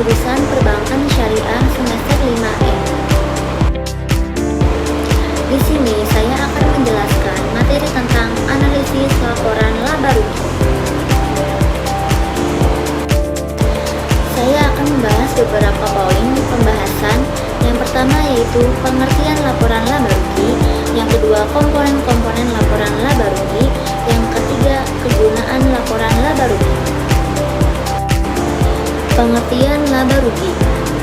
jurusan Perbankan Syariah semester 5E. Di sini saya akan menjelaskan materi tentang analisis laporan laba rugi. Saya akan membahas beberapa poin pembahasan. Yang pertama yaitu pengertian laporan laba rugi, yang kedua komponen-komponen laporan laba rugi, yang ketiga kegunaan laporan laba rugi. Pengertian laba rugi.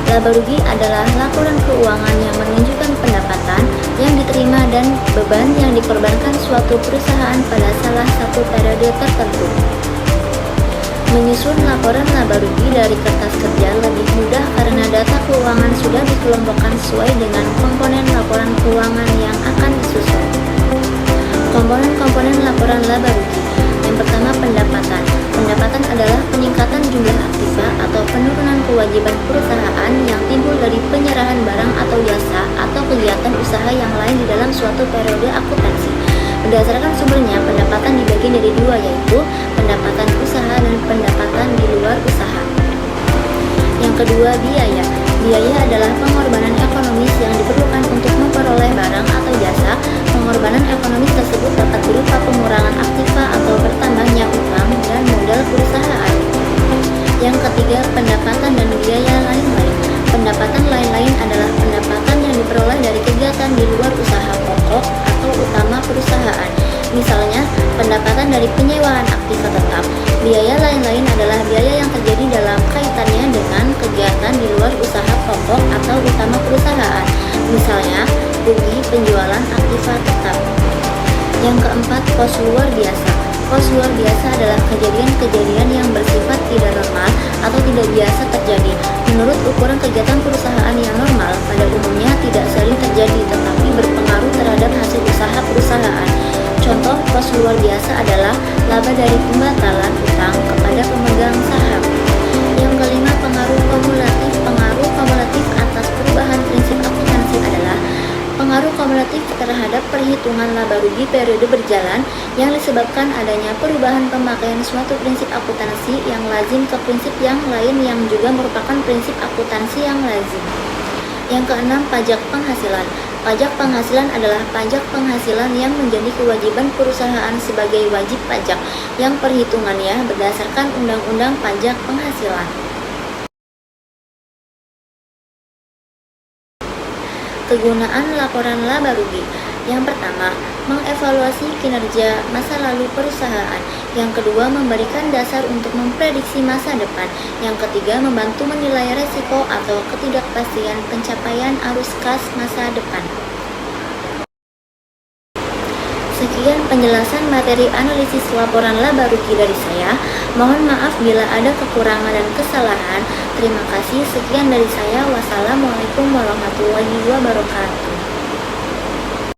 Laba rugi adalah laporan keuangan yang menunjukkan pendapatan yang diterima dan beban yang dikorbankan suatu perusahaan pada salah satu periode tertentu. Menyusun laporan laba rugi dari kertas kerja lebih mudah karena data keuangan sudah dikelompokkan sesuai dengan komponen laporan keuangan yang akan disusun. Komponen-komponen laporan laba rugi. Yang pertama, pendapatan. Pendapatan adalah peningkatan jumlah aktiva atau penurunan kewajiban perusahaan yang timbul dari penyerahan barang atau jasa atau kegiatan usaha yang lain di dalam suatu periode akuntansi. Berdasarkan sumbernya, pendapatan dibagi dari dua, yaitu pendapatan usaha dan pendapatan di luar usaha. Yang kedua, biaya. Biaya adalah pengorbanan ekonomis yang diperlukan untuk memperoleh barang atau jasa. Pengorbanan ekonomis tersebut dapat berupa pengurangan aktiva atau bertambahnya utang dan modal perusahaan. Yang ketiga, pendapatan dan biaya lain-lain. Pendapatan lain-lain adalah pendapatan yang diperoleh dari kegiatan di luar usaha pokok atau utama perusahaan. Misalnya, pendapatan dari penyewaan aktiva tetap. Biaya lain-lain adalah biaya yang terjadi dalam kaitannya dengan kegiatan di luar usaha pokok atau utama perusahaan. Misalnya, rugi penjualan aktiva tetap. Yang keempat, kos luar biasa. Kos luar biasa adalah kejadian-kejadian yang bersifat tidak normal atau tidak biasa terjadi. Menurut ukuran kegiatan perusahaan yang normal, pada umumnya tidak sering terjadi tetapi berpengaruh terhadap hasil usaha perusahaan. Contoh kos luar biasa adalah laba dari pembatalan utang kepada pemegang saham. Yang kelima, pengaruh kumulatif. Pengaruh kumulatif atas perubahan prinsip akuntansi adalah pengaruh kumulatif terhadap perhitungan laba rugi periode berjalan yang disebabkan adanya perubahan pemakaian suatu prinsip akuntansi yang lazim ke prinsip yang lain yang juga merupakan prinsip akuntansi yang lazim. Yang keenam, pajak penghasilan. Pajak penghasilan adalah pajak penghasilan yang menjadi kewajiban perusahaan sebagai wajib pajak yang perhitungannya berdasarkan Undang-Undang Pajak Penghasilan. Kegunaan laporan laba rugi. Yang pertama, mengevaluasi kinerja masa lalu perusahaan. Yang kedua, memberikan dasar untuk memprediksi masa depan. Yang ketiga, membantu menilai resiko atau ketidakpastian pencapaian arus kas masa depan. Sekian penjelasan materi analisis laporan laba rugi dari saya. Mohon maaf bila ada kekurangan dan kesalahan. Terima kasih. Sekian dari saya. Wassalamualaikum warahmatullahi wabarakatuh.